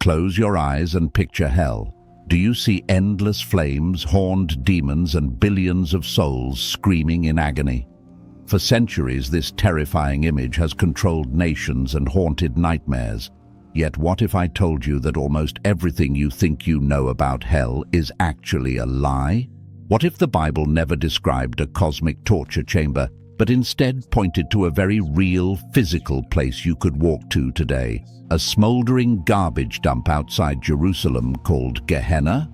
Close your eyes and picture hell. Do you see endless flames, horned demons, and billions of souls screaming in agony? For centuries, this terrifying image has controlled nations and haunted nightmares. Yet what if I told you that almost everything you think you know about hell is actually a lie? What if the Bible never described a cosmic torture chamber, but instead pointed to a very real, physical place you could walk to today? A smoldering garbage dump outside Jerusalem called Gehenna?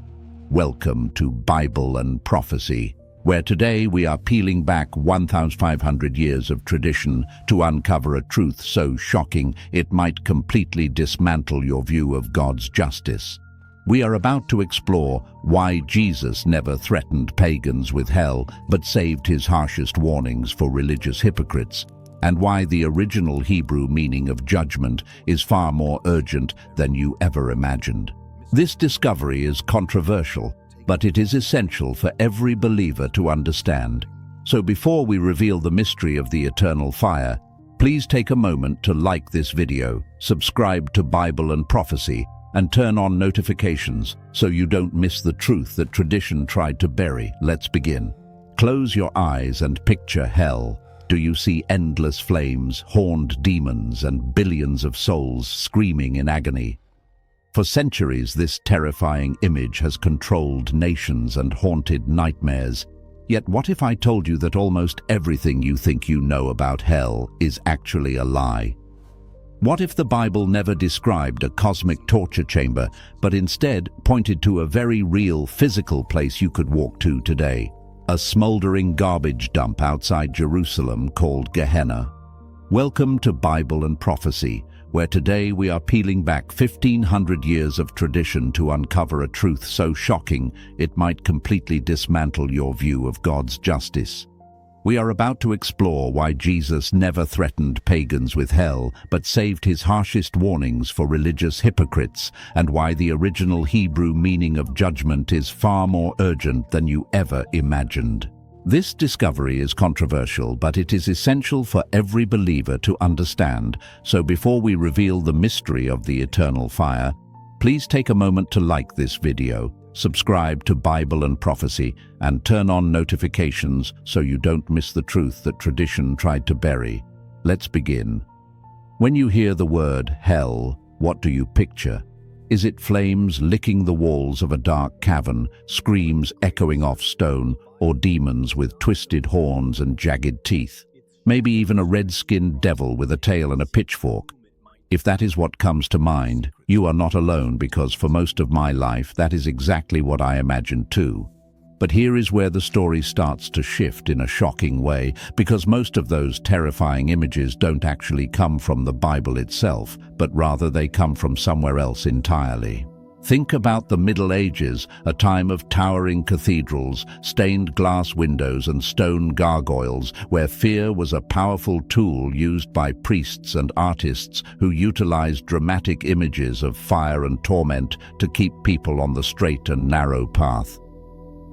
Welcome to Bible and Prophecy, where today we are peeling back 1,500 years of tradition to uncover a truth so shocking it might completely dismantle your view of God's justice. We are about to explore why Jesus never threatened pagans with hell but saved his harshest warnings for religious hypocrites, and why the original Hebrew meaning of judgment is far more urgent than you ever imagined. This discovery is controversial, but it is essential for every believer to understand. So before we reveal the mystery of the eternal fire, please take a moment to like this video, subscribe to Bible and Prophecy, and turn on notifications so you don't miss the truth that tradition tried to bury. Let's begin. Close your eyes and picture hell. Do you see endless flames, horned demons, and billions of souls screaming in agony? For centuries, this terrifying image has controlled nations and haunted nightmares. Yet what if I told you that almost everything you think you know about hell is actually a lie? What if the Bible never described a cosmic torture chamber, but instead pointed to a very real physical place you could walk to today? A smoldering garbage dump outside Jerusalem called Gehenna. Welcome to Bible and Prophecy, where today we are peeling back 1,500 years of tradition to uncover a truth so shocking it might completely dismantle your view of God's justice. We are about to explore why Jesus never threatened pagans with hell, but saved his harshest warnings for religious hypocrites, and why the original Hebrew meaning of judgment is far more urgent than you ever imagined. This discovery is controversial, but it is essential for every believer to understand. So before we reveal the mystery of the eternal fire, please take a moment to like this video, subscribe to Bible and Prophecy, and turn on notifications so you don't miss the truth that tradition tried to bury. Let's begin. When you hear the word hell, what do you picture? Is it flames licking the walls of a dark cavern, screams echoing off stone, or demons with twisted horns and jagged teeth? Maybe even a red-skinned devil with a tail and a pitchfork? If that is what comes to mind, you are not alone, because for most of my life that is exactly what I imagined too. But here is where the story starts to shift in a shocking way, because most of those terrifying images don't actually come from the Bible itself, but rather they come from somewhere else entirely. Think about the Middle Ages, a time of towering cathedrals, stained glass windows, and stone gargoyles, where fear was a powerful tool used by priests and artists who utilized dramatic images of fire and torment to keep people on the straight and narrow path.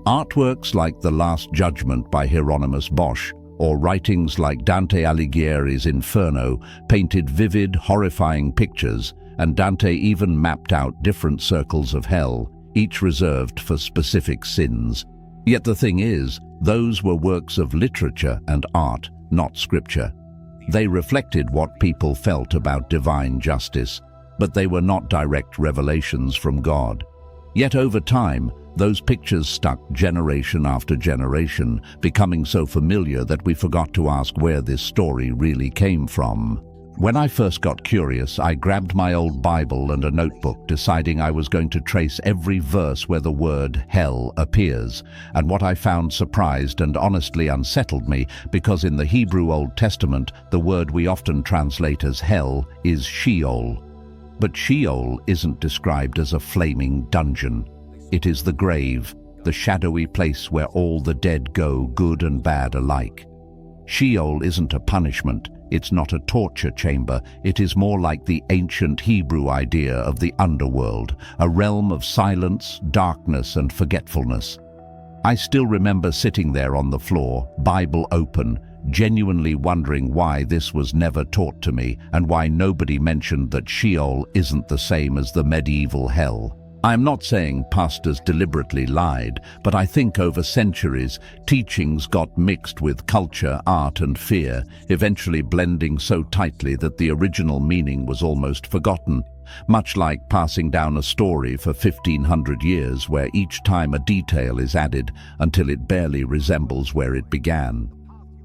Artworks like The Last Judgment by Hieronymus Bosch, or writings like Dante Alighieri's Inferno, painted vivid, horrifying pictures, and Dante even mapped out different circles of hell, each reserved for specific sins. Yet the thing is, those were works of literature and art, not scripture. They reflected what people felt about divine justice, but they were not direct revelations from God. Yet over time, those pictures stuck generation after generation, becoming so familiar that we forgot to ask where this story really came from. When I first got curious, I grabbed my old Bible and a notebook, deciding I was going to trace every verse where the word hell appears. And what I found surprised and honestly unsettled me, because in the Hebrew Old Testament, the word we often translate as hell is Sheol. But Sheol isn't described as a flaming dungeon. It is the grave, the shadowy place where all the dead go, good and bad alike. Sheol isn't a punishment. It's not a torture chamber. It is more like the ancient Hebrew idea of the underworld, a realm of silence, darkness, and forgetfulness. I still remember sitting there on the floor, Bible open, genuinely wondering why this was never taught to me and why nobody mentioned that Sheol isn't the same as the medieval hell. I am not saying pastors deliberately lied, but I think over centuries, teachings got mixed with culture, art and fear, eventually blending so tightly that the original meaning was almost forgotten, much like passing down a story for 1500 years where each time a detail is added until it barely resembles where it began.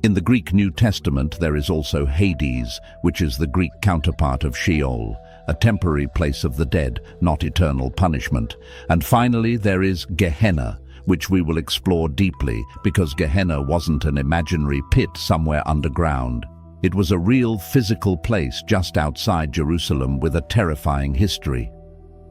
In the Greek New Testament, there is also Hades, which is the Greek counterpart of Sheol, a temporary place of the dead, not eternal punishment. And finally, there is Gehenna, which we will explore deeply because Gehenna wasn't an imaginary pit somewhere underground. It was a real physical place just outside Jerusalem with a terrifying history.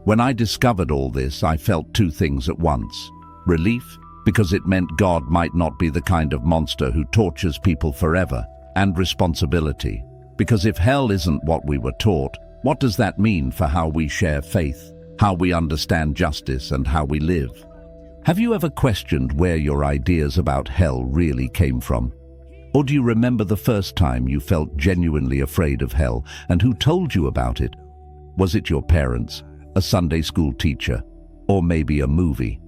When I discovered all this, I felt two things at once. Relief, because it meant God might not be the kind of monster who tortures people forever, and responsibility, because if hell isn't what we were taught, what does that mean for how we share faith, how we understand justice, and how we live? Have you ever questioned where your ideas about hell really came from? Or do you remember the first time you felt genuinely afraid of hell, and who told you about it? Was it your parents, a Sunday school teacher, or maybe a movie?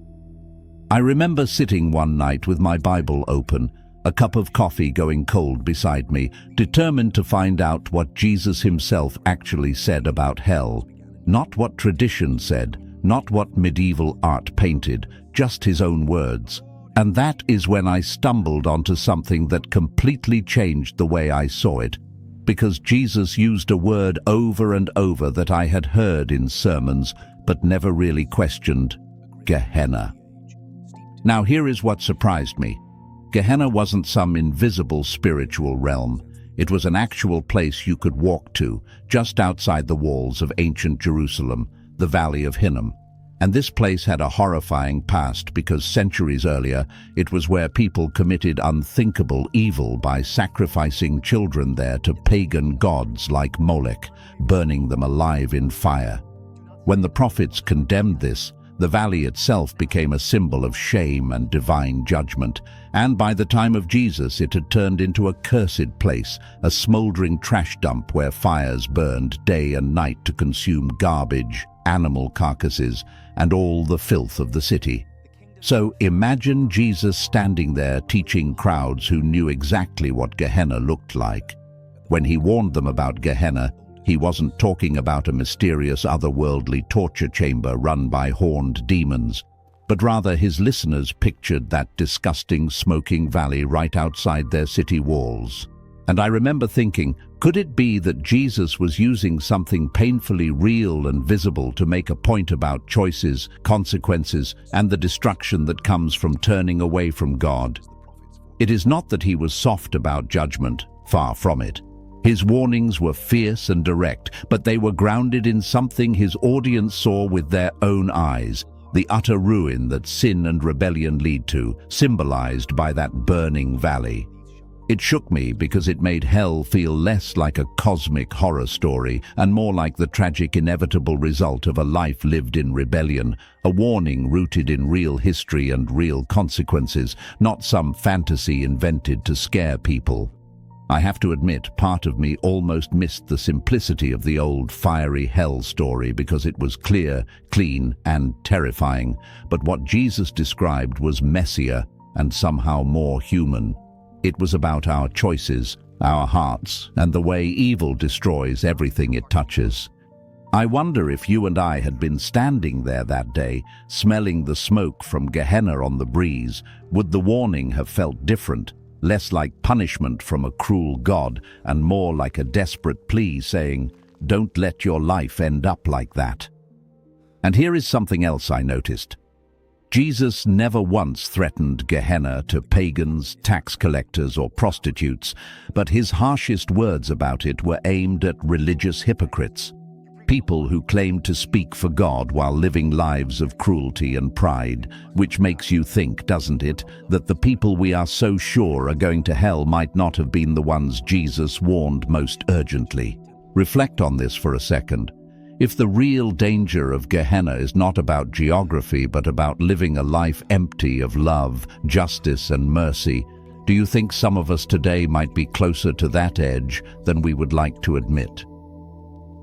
I remember sitting one night with my Bible open, a cup of coffee going cold beside me, determined to find out what Jesus himself actually said about hell. Not what tradition said, not what medieval art painted, just his own words. And that is when I stumbled onto something that completely changed the way I saw it, because Jesus used a word over and over that I had heard in sermons but never really questioned: Gehenna. Now here is what surprised me. Gehenna wasn't some invisible spiritual realm. It was an actual place you could walk to, just outside the walls of ancient Jerusalem, the Valley of Hinnom. And this place had a horrifying past because centuries earlier, it was where people committed unthinkable evil by sacrificing children there to pagan gods like Molech, burning them alive in fire. When the prophets condemned this, the valley itself became a symbol of shame and divine judgment, and by the time of Jesus it had turned into a cursed place, a smoldering trash dump where fires burned day and night to consume garbage, animal carcasses, and all the filth of the city. So imagine Jesus standing there teaching crowds who knew exactly what Gehenna looked like. When he warned them about Gehenna, he wasn't talking about a mysterious otherworldly torture chamber run by horned demons, but rather his listeners pictured that disgusting smoking valley right outside their city walls. And I remember thinking, could it be that Jesus was using something painfully real and visible to make a point about choices, consequences, and the destruction that comes from turning away from God? It is not that he was soft about judgment, far from it. His warnings were fierce and direct, but they were grounded in something his audience saw with their own eyes, the utter ruin that sin and rebellion lead to, symbolized by that burning valley. It shook me because it made hell feel less like a cosmic horror story and more like the tragic inevitable result of a life lived in rebellion, a warning rooted in real history and real consequences, not some fantasy invented to scare people. I have to admit, part of me almost missed the simplicity of the old fiery hell story because it was clear, clean, and terrifying. But what Jesus described was messier and somehow more human. It was about our choices, our hearts, and the way evil destroys everything it touches. I wonder if you and I had been standing there that day, smelling the smoke from Gehenna on the breeze, would the warning have felt different? Less like punishment from a cruel God and more like a desperate plea saying, "Don't let your life end up like that." And here is something else I noticed. Jesus never once threatened Gehenna to pagans, tax collectors, or prostitutes, but his harshest words about it were aimed at religious hypocrites. People who claimed to speak for God while living lives of cruelty and pride, which makes you think, doesn't it, that the people we are so sure are going to hell might not have been the ones Jesus warned most urgently. Reflect on this for a second. If the real danger of Gehenna is not about geography but about living a life empty of love, justice, and mercy, Do you think some of us today might be closer to that edge than we would like to admit?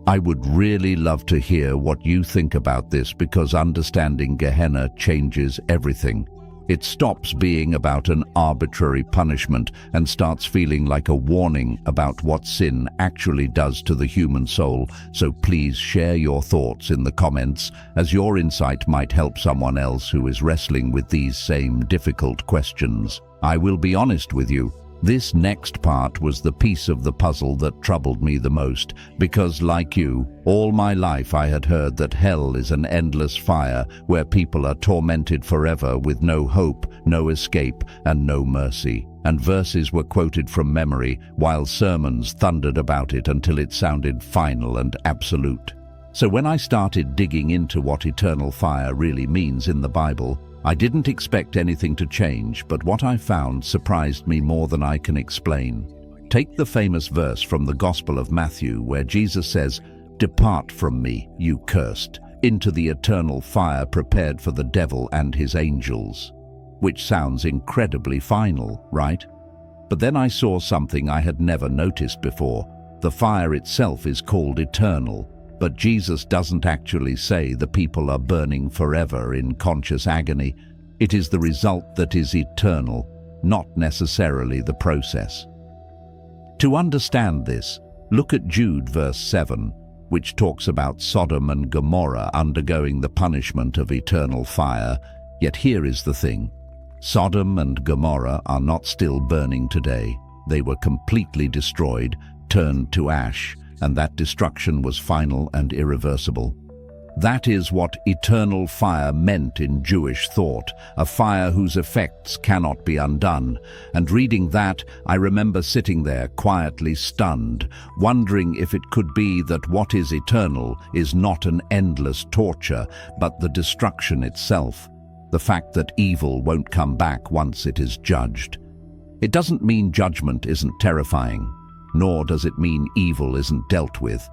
I would really love to hear what you think about this, because understanding Gehenna changes everything. It stops being about an arbitrary punishment and starts feeling like a warning about what sin actually does to the human soul. So please share your thoughts in the comments, as your insight might help someone else who is wrestling with these same difficult questions. I will be honest with you. This next part was the piece of the puzzle that troubled me the most, because, like you, all my life I had heard that hell is an endless fire where people are tormented forever with no hope, no escape, and no mercy. And verses were quoted from memory, while sermons thundered about it until it sounded final and absolute. So when I started digging into what eternal fire really means in the Bible, I didn't expect anything to change, but what I found surprised me more than I can explain. Take the famous verse from the Gospel of Matthew where Jesus says, "Depart from me, you cursed, into the eternal fire prepared for the devil and his angels." Which sounds incredibly final, right? But then I saw something I had never noticed before. The fire itself is called eternal. But Jesus doesn't actually say the people are burning forever in conscious agony. It is the result that is eternal, not necessarily the process. To understand this, look at Jude verse 7, which talks about Sodom and Gomorrah undergoing the punishment of eternal fire. Yet here is the thing. Sodom and Gomorrah are not still burning today. They were completely destroyed, turned to ash, and that destruction was final and irreversible. That is what eternal fire meant in Jewish thought, a fire whose effects cannot be undone. And reading that, I remember sitting there quietly stunned, wondering if it could be that what is eternal is not an endless torture, but the destruction itself, the fact that evil won't come back once it is judged. It doesn't mean judgment isn't terrifying, nor does it mean evil isn't dealt with,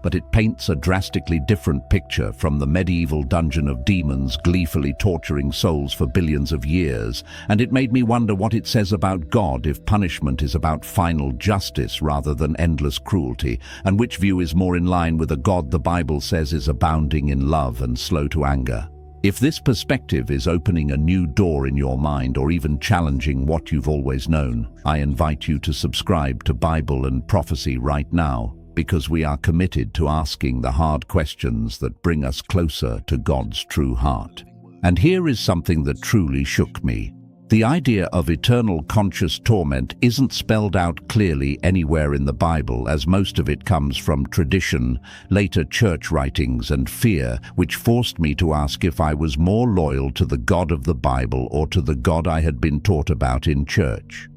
but it paints a drastically different picture from the medieval dungeon of demons gleefully torturing souls for billions of years, and it made me wonder what it says about God if punishment is about final justice rather than endless cruelty, and which view is more in line with a God the Bible says is abounding in love and slow to anger. If this perspective is opening a new door in your mind or even challenging what you've always known, I invite you to subscribe to Bible and Prophecy right now, because we are committed to asking the hard questions that bring us closer to God's true heart. And here is something that truly shook me. The idea of eternal conscious torment isn't spelled out clearly anywhere in the Bible, as most of it comes from tradition, later church writings, and fear, which forced me to ask if I was more loyal to the God of the Bible or to the God I had been taught about in church.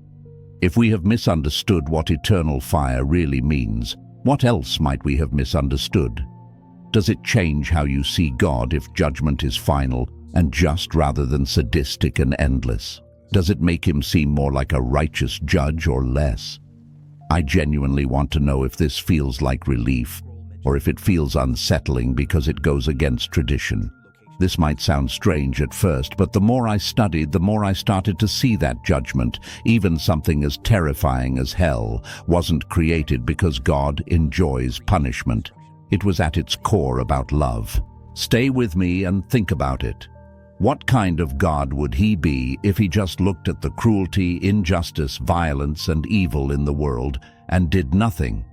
If we have misunderstood what eternal fire really means, what else might we have misunderstood? Does it change how you see God if judgment is final and just rather than sadistic and endless? Does it make him seem more like a righteous judge or less? I genuinely want to know if this feels like relief, or if it feels unsettling because it goes against tradition. This might sound strange at first, but the more I studied, the more I started to see that judgment, even something as terrifying as hell, wasn't created because God enjoys punishment. It was at its core about love. Stay with me and think about it. What kind of God would he be if he just looked at the cruelty, injustice, violence, and evil in the world and did nothing?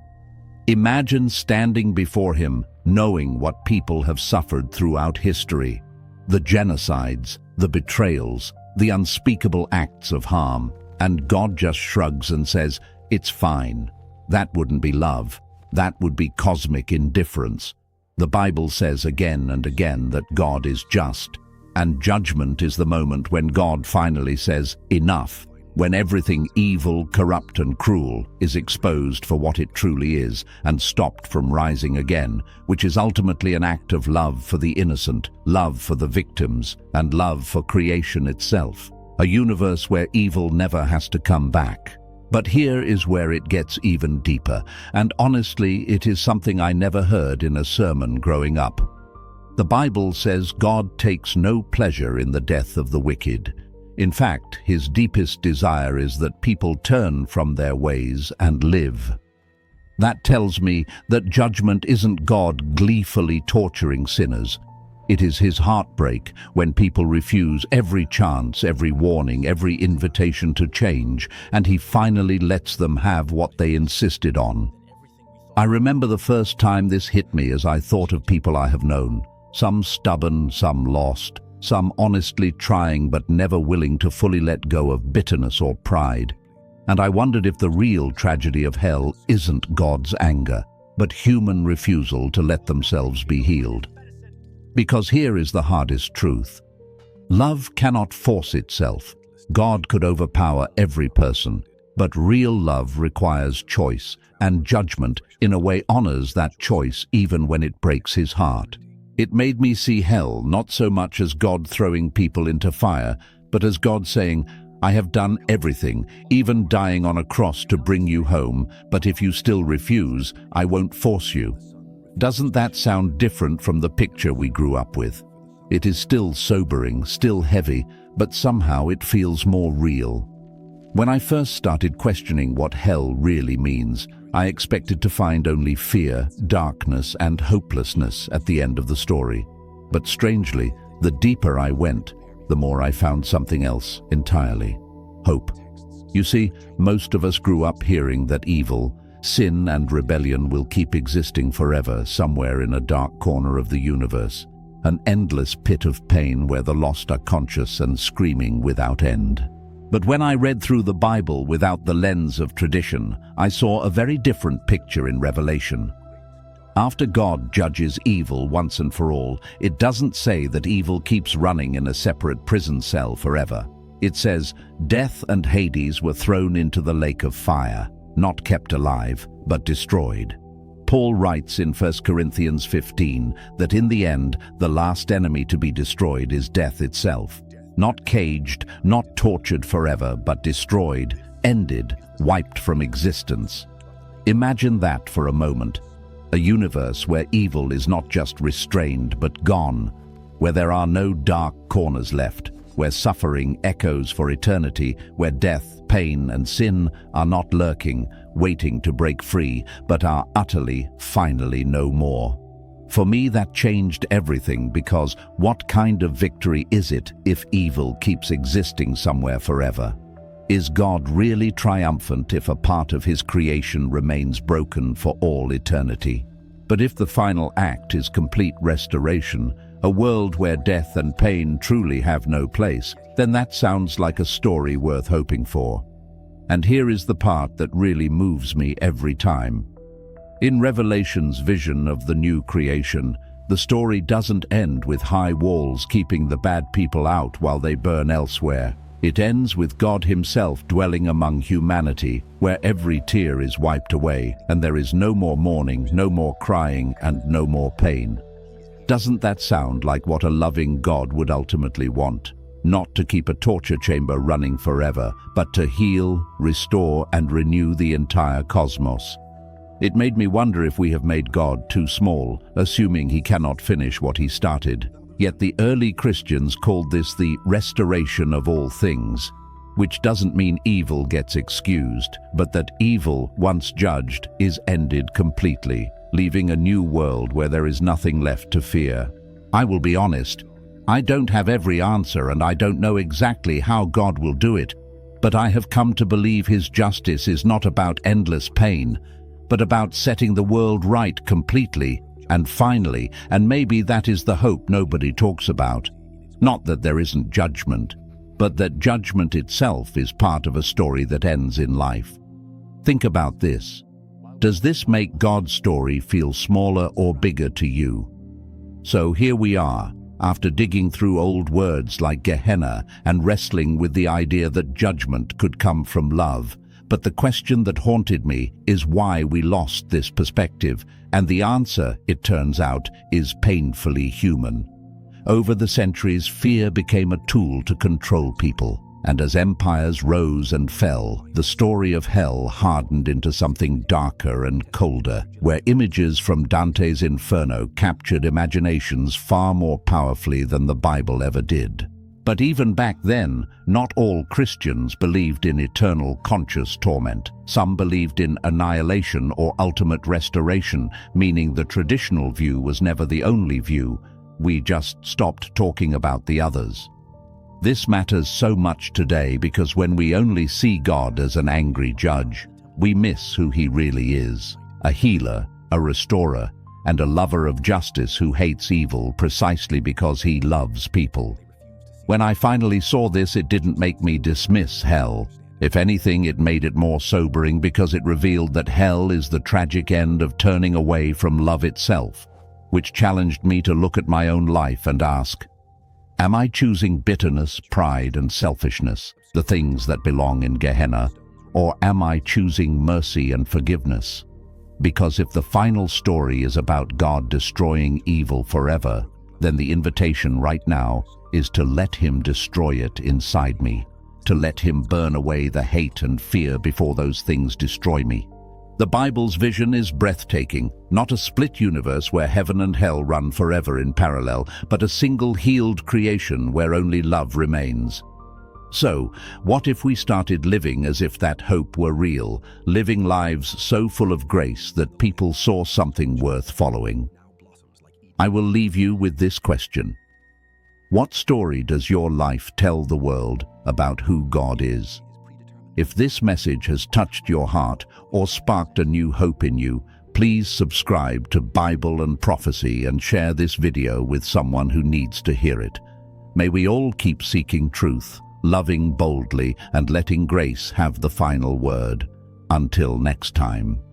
Imagine standing before him, knowing what people have suffered throughout history. The genocides, the betrayals, the unspeakable acts of harm, and God just shrugs and says, "It's fine." That wouldn't be love. That would be cosmic indifference. The Bible says again and again that God is just. And judgment is the moment when God finally says, enough, when everything evil, corrupt, and cruel is exposed for what it truly is and stopped from rising again, which is ultimately an act of love for the innocent, love for the victims, and love for creation itself. A universe where evil never has to come back. But here is where it gets even deeper, and honestly, it is something I never heard in a sermon growing up. The Bible says God takes no pleasure in the death of the wicked. In fact, his deepest desire is that people turn from their ways and live. That tells me that judgment isn't God gleefully torturing sinners. It is his heartbreak when people refuse every chance, every warning, every invitation to change, and he finally lets them have what they insisted on. I remember the first time this hit me as I thought of people I have known, some stubborn, some lost, some honestly trying but never willing to fully let go of bitterness or pride. And I wondered if the real tragedy of hell isn't God's anger, but human refusal to let themselves be healed. Because here is the hardest truth. Love cannot force itself. God could overpower every person, but real love requires choice, and judgment, in a way, honors that choice even when it breaks his heart. It made me see hell not so much as God throwing people into fire, but as God saying, I have done everything, even dying on a cross to bring you home, but if you still refuse, I won't force you. Doesn't that sound different from the picture we grew up with? It is still sobering, still heavy, but somehow it feels more real. When I first started questioning what hell really means, I expected to find only fear, darkness, and hopelessness at the end of the story. But strangely, the deeper I went, the more I found something else entirely: hope. You see, most of us grew up hearing that evil, sin and rebellion will keep existing forever somewhere in a dark corner of the universe, an endless pit of pain where the lost are conscious and screaming without end. But when I read through the Bible without the lens of tradition, I saw a very different picture in Revelation. After God judges evil once and for all, it doesn't say that evil keeps running in a separate prison cell forever. It says, death and Hades were thrown into the lake of fire, not kept alive, but destroyed. Paul writes in 1 Corinthians 15 that in the end, the last enemy to be destroyed is death itself. Not caged, not tortured forever, but destroyed, ended, wiped from existence. Imagine that for a moment. A universe where evil is not just restrained but gone, where there are no dark corners left, where suffering echoes for eternity, where death, pain, and sin are not lurking, waiting to break free, but are utterly, finally no more. For me, that changed everything, because what kind of victory is it if evil keeps existing somewhere forever? Is God really triumphant if a part of his creation remains broken for all eternity? But if the final act is complete restoration, a world where death and pain truly have no place, then that sounds like a story worth hoping for. And here is the part that really moves me every time. In Revelation's vision of the new creation, the story doesn't end with high walls keeping the bad people out while they burn elsewhere. It ends with God himself dwelling among humanity, where every tear is wiped away, and there is no more mourning, no more crying, and no more pain. Doesn't that sound like what a loving God would ultimately want? Not to keep a torture chamber running forever, but to heal, restore, and renew the entire cosmos. It made me wonder if we have made God too small, assuming he cannot finish what he started. Yet the early Christians called this the restoration of all things, which doesn't mean evil gets excused, but that evil, once judged, is ended completely, leaving a new world where there is nothing left to fear. I will be honest, I don't have every answer and I don't know exactly how God will do it, but I have come to believe his justice is not about endless pain, but about setting the world right completely and finally, and maybe that is the hope nobody talks about. Not that there isn't judgment, but that judgment itself is part of a story that ends in life. Think about this. Does this make God's story feel smaller or bigger to you? So here we are, after digging through old words like Gehenna and wrestling with the idea that judgment could come from love. But the question that haunted me is why we lost this perspective, and the answer, it turns out, is painfully human. Over the centuries, fear became a tool to control people, and as empires rose and fell, the story of hell hardened into something darker and colder, where images from Dante's Inferno captured imaginations far more powerfully than the Bible ever did. But even back then, not all Christians believed in eternal conscious torment. Some believed in annihilation or ultimate restoration, meaning the traditional view was never the only view. We just stopped talking about the others. This matters so much today because when we only see God as an angry judge, we miss who he really is: a healer, a restorer, and a lover of justice who hates evil precisely because he loves people. When I finally saw this, it didn't make me dismiss hell. If anything, it made it more sobering because it revealed that hell is the tragic end of turning away from love itself, which challenged me to look at my own life and ask, am I choosing bitterness, pride, and selfishness, the things that belong in Gehenna, or am I choosing mercy and forgiveness? Because if the final story is about God destroying evil forever, then the invitation right now is to let him destroy it inside me, to let him burn away the hate and fear before those things destroy me. The Bible's vision is breathtaking, not a split universe where heaven and hell run forever in parallel, but a single healed creation where only love remains. So, what if we started living as if that hope were real, living lives so full of grace that people saw something worth following? I will leave you with this question. What story does your life tell the world about who God is? If this message has touched your heart or sparked a new hope in you, please subscribe to Bible and Prophecy and share this video with someone who needs to hear it. May we all keep seeking truth, loving boldly, and letting grace have the final word. Until next time.